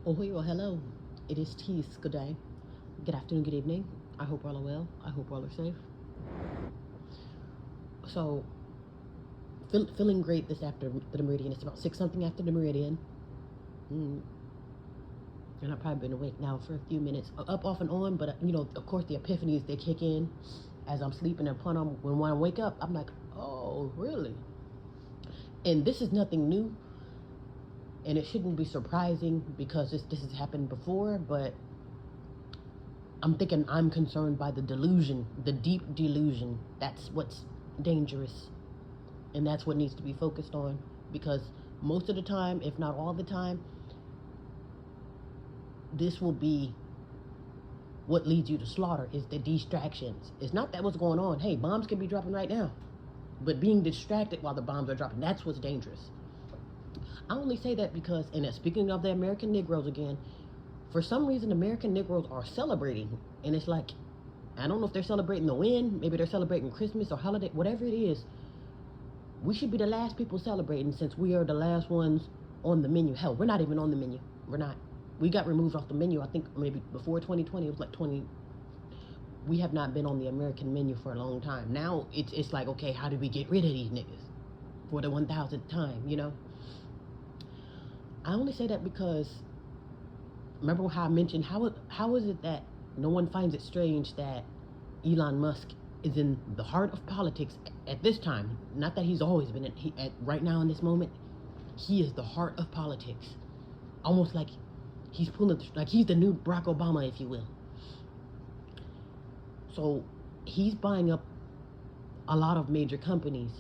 Oh, well, hello. It is Tease. Good day. Good afternoon, good evening. I hope all are well. I hope all are safe. So, feeling great this after the meridian. It's about 6 something after the meridian. Mm, and I've probably been awake now for a few minutes. Up, off, and on, but of course, the epiphanies they kick in as I'm sleeping. And when I wake up, I'm like, oh, really? And this is nothing new. And it shouldn't be surprising because this has happened before, but I'm concerned by the delusion, the deep delusion. That's what's dangerous. And that's what needs to be focused on because most of the time, if not all the time, this will be what leads you to slaughter is the distractions. It's not that what's going on. Hey, bombs can be dropping right now. But being distracted while the bombs are dropping, that's what's dangerous. I only say that because, and speaking of the American Negroes again, for some reason, American Negroes are celebrating. And it's like, I don't know if they're celebrating the win. Maybe they're celebrating Christmas or holiday, whatever it is. We should be the last people celebrating since we are the last ones on the menu. Hell, we're not even on the menu. We're not. We got removed off the menu, I think maybe before 2020. It was like 20. We have not been on the American menu for a long time. Now it's like, okay, how do we get rid of these niggas for the 1000th time, I only say that because remember how I mentioned how is it that no one finds it strange that Elon Musk is in the heart of politics at this time? Not that he's always been at right now in this moment. He is the heart of politics, almost like he's he's the new Barack Obama, if you will. So he's buying up a lot of major companies,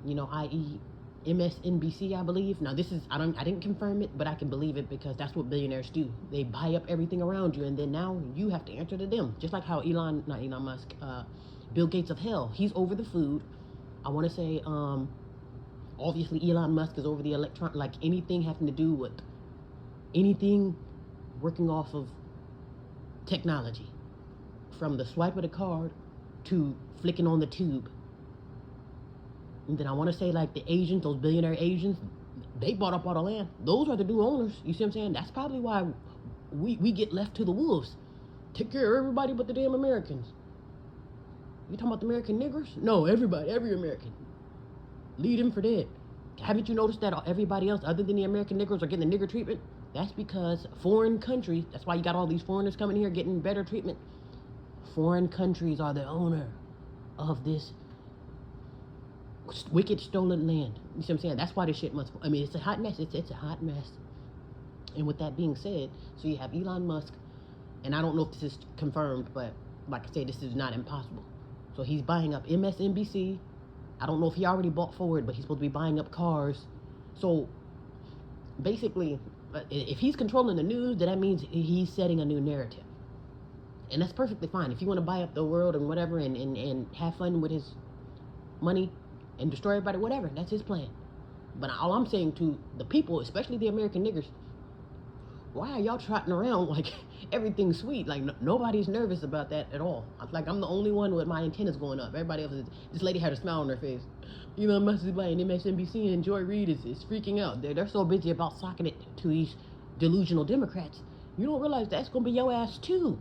i.e. MSNBC, I believe. Now I didn't confirm it, but I can believe it because that's what billionaires do. They buy up everything around you, and then now you have to answer to them. Just like how not Elon Musk, Bill Gates of hell, he's over the food. I want to say, obviously Elon Musk is over the like anything having to do with anything working off of technology, from the swipe of the card to flicking on the tube. And then I want to say, like, the Asians, those billionaire Asians, they bought up all the land. Those are the new owners. You see what I'm saying? That's probably why we get left to the wolves. Take care of everybody but the damn Americans. You talking about the American niggers? No, everybody, every American. Lead them for dead. Haven't you noticed that everybody else other than the American niggers are getting the nigger treatment? That's because foreign countries, that's why you got all these foreigners coming here getting better treatment. Foreign countries are the owner of this wicked stolen land. You see what I'm saying? That's why this shit must. I mean, it's a hot mess. It's a hot mess. And with that being said, so you have Elon Musk, and I don't know if this is confirmed, but like I said, this is not impossible. So he's buying up MSNBC. I don't know if he already bought Ford, but he's supposed to be buying up cars. So basically, if he's controlling the news, then that means he's setting a new narrative. And that's perfectly fine. If you want to buy up the world and whatever and have fun with his money and destroy everybody, whatever, that's his plan. But all I'm saying to the people, especially the American niggers, why are y'all trotting around like everything's sweet? Like nobody's nervous about that at all. Like I'm the only one with my antennas going up. Everybody else is. This lady had a smile on her face. Elon Musk is buying MSNBC and Joy Reid is freaking out. They're so busy about socking it to these delusional Democrats. You don't realize that's gonna be your ass too.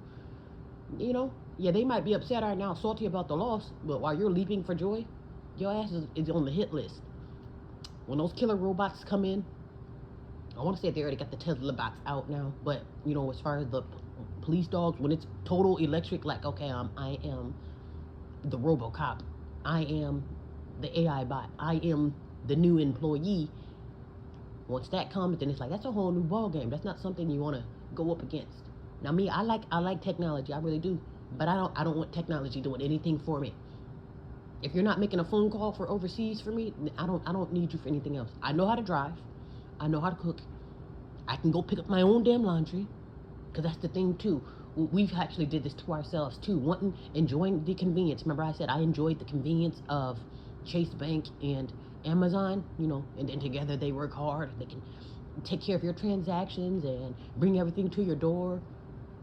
Yeah, they might be upset right now, salty about the loss, but while you're leaping for joy, your ass is on the hit list. When those killer robots come in, I want to say they already got the Tesla bots out now, but as far as the police dogs, when it's total electric, like okay, I am the RoboCop, I am the AI bot, I am the new employee. Once that comes, then it's like that's a whole new ball game. That's not something you want to go up against. Now me, I like technology, I really do, but I don't want technology doing anything for me. If you're not making a phone call for overseas for me, I don't need you for anything else. I know how to drive, I know how to cook, I can go pick up my own damn laundry, because that's the thing too. We've actually did this to ourselves too, enjoying the convenience. Remember I said I enjoyed the convenience of Chase Bank and Amazon, and then together they work hard. They can take care of your transactions and bring everything to your door.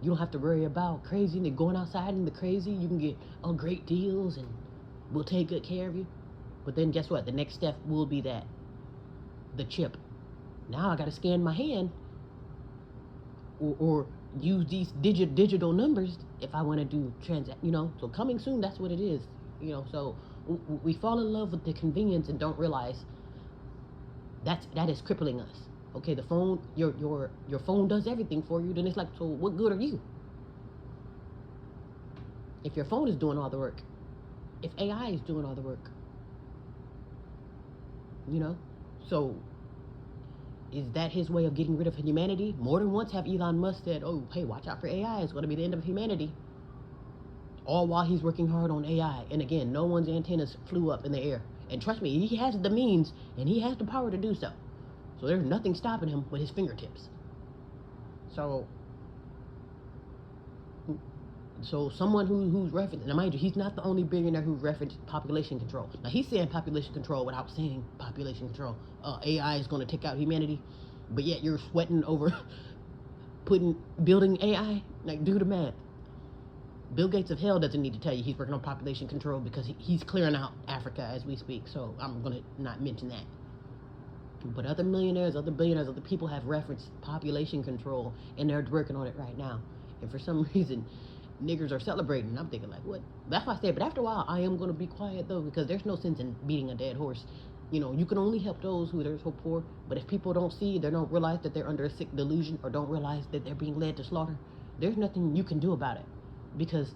You don't have to worry about crazy and going outside in the crazy. You can get great deals and we'll take good care of you. But then guess what? The next step will be the chip. Now I got to scan my hand or use these digital numbers if I want to do transact. So coming soon, that's what it is. So we fall in love with the convenience and don't realize that is crippling us. Okay, the phone, your phone does everything for you. Then it's like, so what good are you if your phone is doing all the work? If AI is doing all the work, so is that his way of getting rid of humanity? More than once have Elon Musk said, oh, hey, watch out for AI. It's going to be the end of humanity. All while he's working hard on AI. And again, no one's antennas flew up in the air. And trust me, he has the means and he has the power to do so. So there's nothing stopping him but his fingertips. So someone who's referenced, now mind you, he's not the only billionaire who referenced population control. Now he's saying population control without saying population control. AI is going to take out humanity, but yet you're sweating over building AI. Like, do the math. Bill Gates of hell doesn't need to tell you he's working on population control because he's clearing out Africa as we speak. So I'm going to not mention that. But other millionaires, other billionaires, other people have referenced population control, and they're working on it right now. And for some reason, niggers are celebrating. I'm thinking, like, what? That's why I say, but after a while, I am going to be quiet, though, because there's no sense in beating a dead horse. You can only help those who are so poor, but if people don't see, they don't realize that they're under a sick delusion, or don't realize that they're being led to slaughter, there's nothing you can do about it. Because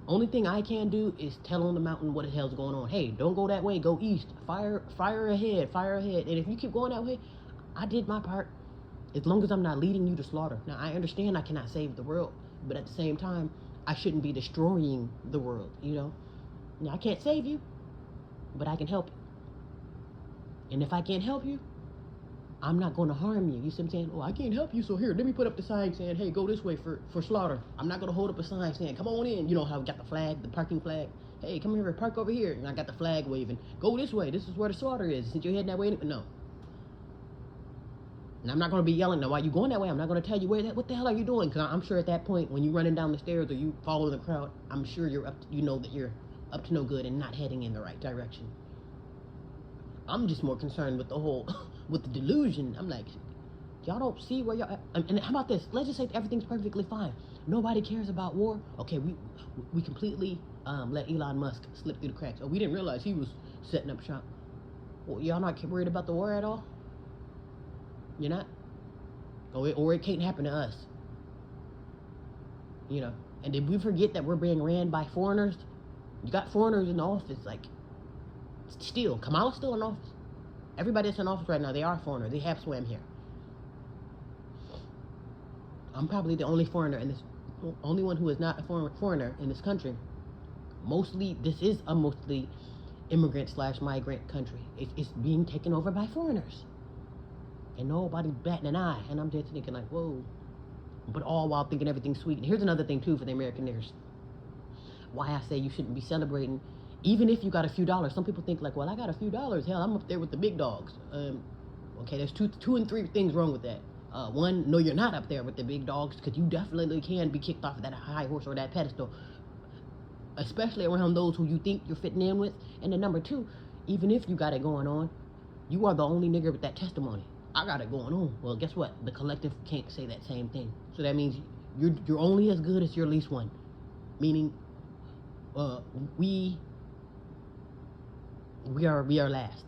only thing I can do is tell on the mountain what the hell's going on. Hey, don't go that way, go east. Fire ahead. And if you keep going that way, I did my part. As long as I'm not leading you to slaughter. Now, I understand I cannot save the world, but at the same time, I shouldn't be destroying the world, Now, I can't save you, but I can help you. And if I can't help you, I'm not going to harm you. You see what I'm saying? Oh, I can't help you, so here, let me put up the sign saying, hey, go this way for slaughter. I'm not going to hold up a sign saying, come on in. You know how we got the flag, the parking flag? Hey, come here, park over here. And I got the flag waving. Go this way. This is where the slaughter is. Since you're heading that way, no. And I'm not going to be yelling, now, why you going that way? I'm not going to tell you what the hell are you doing? Because I'm sure at that point, when you're running down the stairs or you follow the crowd, I'm sure you know that you're up to no good and not heading in the right direction. I'm just more concerned with the whole, with the delusion. I'm like, y'all don't see where y'all, and how about this? Let's just say everything's perfectly fine. Nobody cares about war. Okay, we completely let Elon Musk slip through the cracks. Oh, we didn't realize he was setting up shop. Well, y'all not worried about the war at all? You're not? Or it can't happen to us. And did we forget that we're being ran by foreigners? You got foreigners in the office, like, still, Kamala's still in office. Everybody that's in office right now, they are foreigners. They have swam here. I'm probably the only only one who is not a foreigner in this country. This is a mostly immigrant/migrant country. It's being taken over by foreigners. And nobody batting an eye. And I'm just thinking like, whoa. But all while thinking everything's sweet. And here's another thing too for the American niggers. Why I say you shouldn't be celebrating, even if you got a few dollars. Some people think like, well, I got a few dollars. Hell, I'm up there with the big dogs. Okay, there's two and three things wrong with that. One, no, you're not up there with the big dogs, because you definitely can be kicked off of that high horse or that pedestal, especially around those who you think you're fitting in with. And then number two, even if you got it going on, you are the only nigger with that testimony. I got it going on. Well, guess what? The collective can't say that same thing. So that means you're only as good as your least one. Meaning, we are last.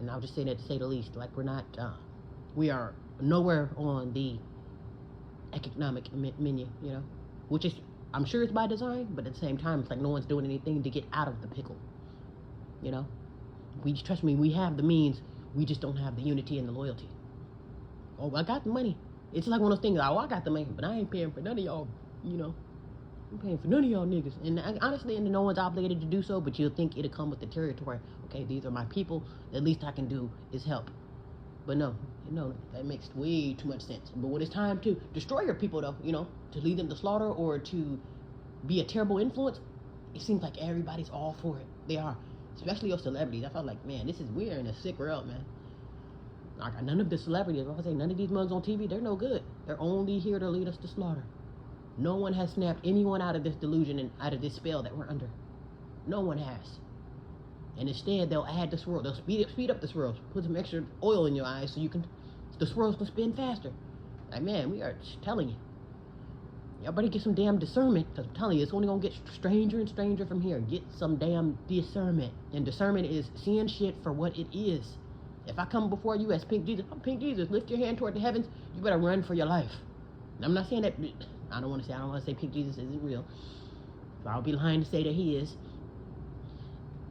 And I'll just say that to say the least. Like, we are nowhere on the economic menu, which is, I'm sure it's by design, but at the same time, it's like no one's doing anything to get out of the pickle, trust me, we have the means, we just don't have the unity and the loyalty. Oh, I got the money. It's like one of those things, I got the money, but I ain't paying for none of y'all, I'm paying for none of y'all niggas. And honestly, no one's obligated to do so, but you'll think it'll come with the territory. Okay, these are my people. The least I can do is help. But no, that makes way too much sense. But when it's time to destroy your people, though, to lead them to slaughter or to be a terrible influence, it seems like everybody's all for it. They are. Especially your celebrities. I felt like, man, we're in a sick world, man. Like, none of the celebrities, I say, none of these mugs on TV, they're no good. They're only here to lead us to slaughter. No one has snapped anyone out of this delusion and out of this spell that we're under. No one has. And instead, they'll add the swirl. They'll speed up the swirls. Put some extra oil in your eyes so the swirls can spin faster. Like, man, we are telling you. Y'all better get some damn discernment, because I'm telling you, it's only going to get stranger and stranger from here. Get some damn discernment. And discernment is seeing shit for what it is. If I come before you as Pink Jesus, I'm Pink Jesus, lift your hand toward the heavens, you better run for your life. And I'm not saying that, I don't want to say Pink Jesus isn't real. So I'll be lying to say that he is.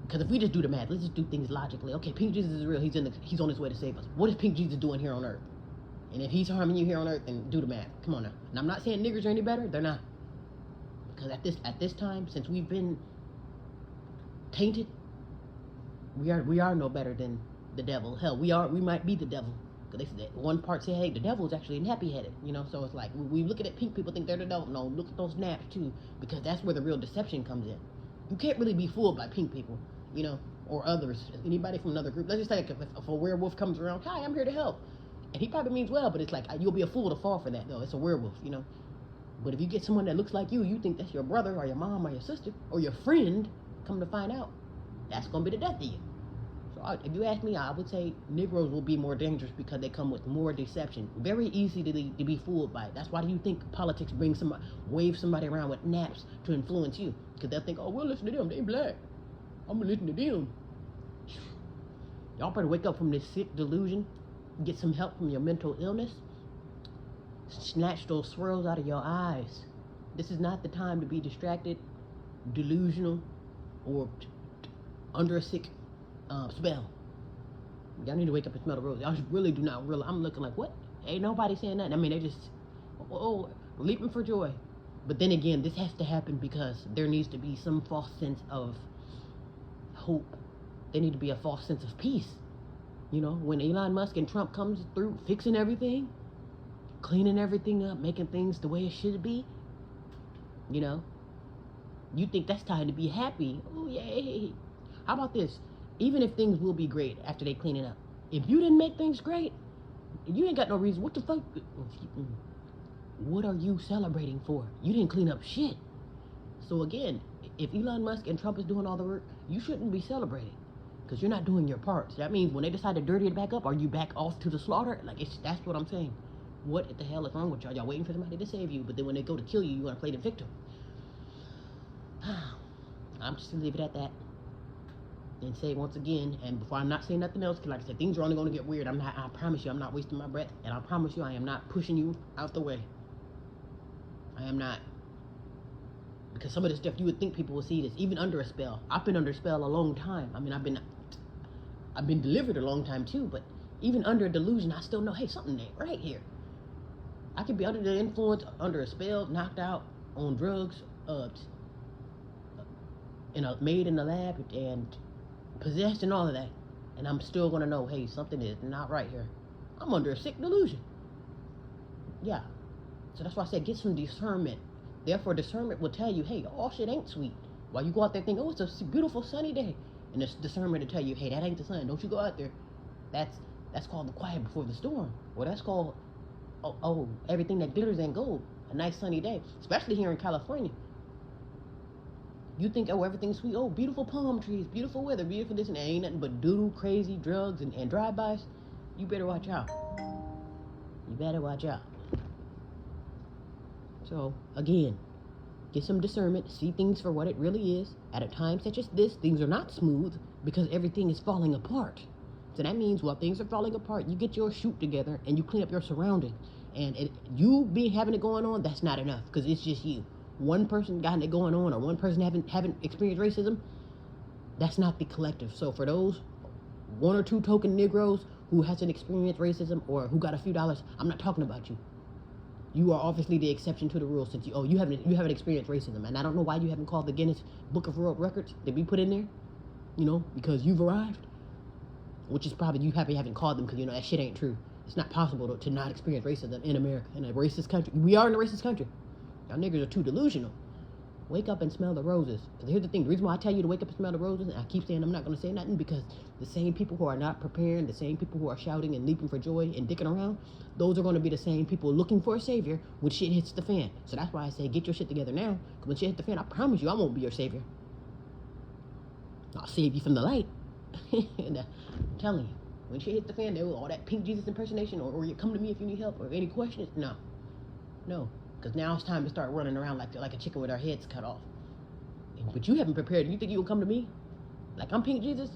Because if we just do the math, let's just do things logically. Okay, Pink Jesus is real, he's on his way to save us. What is Pink Jesus doing here on earth? And if he's harming you here on earth, then do the math. Come on now. And I'm not saying niggers are any better. They're not. Because at this time, since we've been tainted, we are no better than the devil. Hell, we might be the devil. Because one part say, hey, the devil is actually nappy-headed. You know, so it's like, we look at pink people think they're the devil. No, look at those naps too. Because that's where the real deception comes in. You can't really be fooled by pink people, you know, or others. Anybody from another group. Let's just say if a werewolf comes around, hi, I'm here to help. And he probably means well, but it's like, you'll be a fool to fall for that, though. It's a werewolf, you know. But if you get someone that looks like you think that's your brother or your mom or your sister or your friend, come to find out, that's going to be the death of you. So if you ask me, I would say Negroes will be more dangerous because they come with more deception. Very easy to be fooled by it. That's why do you think politics wave somebody around with naps to influence you? Because they'll think, oh, we'll listen to them. They black. I'm going to listen to them. Y'all better wake up from this sick delusion. Get some help from your mental illness. Snatch those swirls out of your eyes. This is not the time to be distracted, delusional, or under a sick spell. Y'all need to wake up and smell the roses. Y'all really do not realize. I'm looking like, what? Ain't nobody saying nothing. I mean, they just, leaping for joy. But then again, this has to happen because there needs to be some false sense of hope. There need to be a false sense of peace. You know, when Elon Musk and Trump comes through fixing everything, cleaning everything up, making things the way it should be, you know, you think that's time to be happy. Oh, yay. How about this? Even if things will be great after they clean it up, if you didn't make things great, you ain't got no reason. What the fuck? What are you celebrating for? You didn't clean up shit. So again, if Elon Musk and Trump is doing all the work, you shouldn't be celebrating. Because you're not doing your part. So that means when they decide to dirty it back up, are you back off to the slaughter? Like, that's what I'm saying. What the hell is wrong with y'all? Y'all waiting for somebody to save you, but then when they go to kill you, you want to play the victim. I'm just going to leave it at that. And say once again, and before I'm not saying nothing else, because like I said, things are only going to get weird. I promise you, I'm not wasting my breath. And I promise you, I am not pushing you out the way. I am not. Because some of the stuff you would think people will see this, even under a spell. I've been under a spell a long time. I mean, I've been delivered a long time too, but even under a delusion, I still know, hey, something ain't right here. I could be under the influence, under a spell, knocked out, on drugs, made in the lab, and possessed and all of that. And I'm still going to know, hey, something is not right here. I'm under a sick delusion. Yeah. So that's why I said get some discernment. Therefore, discernment will tell you, hey, all shit ain't sweet. While you go out there thinking, oh, it's a beautiful sunny day. And it's discernment to tell you, hey, that ain't the sun. Don't you go out there. That's called the quiet before the storm. Or that's called, everything that glitters ain't gold. A nice sunny day. Especially here in California. You think, oh, everything's sweet. Oh, beautiful palm trees, beautiful weather, beautiful this, and ain't nothing but doodle, crazy drugs and drive-bys. You better watch out. You better watch out. So, again, get some discernment, see things for what it really is. At a time such as this, things are not smooth because everything is falling apart. So that means while things are falling apart, you get your shoot together and you clean up your surroundings. And having it going on, that's not enough because it's just you. One person got it going on or one person haven't experienced racism, that's not the collective. So for those one or two token Negroes who hasn't experienced racism or who got a few dollars, I'm not talking about you. You are obviously the exception to the rule since you haven't experienced racism. And I don't know why you haven't called the Guinness Book of World Records to be put in there, you know, because you've arrived. Which is probably you haven't called them because, you know, that shit ain't true. It's not possible to not experience racism in America, in a racist country. We are in a racist country. Y'all niggers are too delusional. Wake up and smell the roses. Because here's the thing. The reason why I tell you to wake up and smell the roses, and I keep saying I'm not going to say nothing, because the same people who are not preparing, the same people who are shouting and leaping for joy and dicking around, those are going to be the same people looking for a savior when shit hits the fan. So that's why I say get your shit together now. Because when shit hits the fan, I promise you I won't be your savior. I'll save you from the light. And, I'm telling you. When shit hits the fan, there was all that pink Jesus impersonation, or you come to me if you need help, or any questions. No, because now it's time to start running around like a chicken with our heads cut off. But you haven't prepared. You think you will come to me like I'm pink Jesus?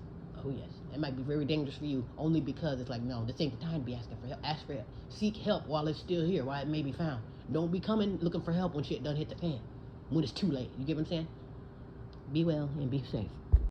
Oh yes, that might be very dangerous for you. Only because it's like, no, this ain't the time to be asking for help. Ask for help. Seek help while it's still here, while it may be found. Don't be coming looking for help when shit done hit the fan. When it's too late. You get what I'm saying? Be well and be safe.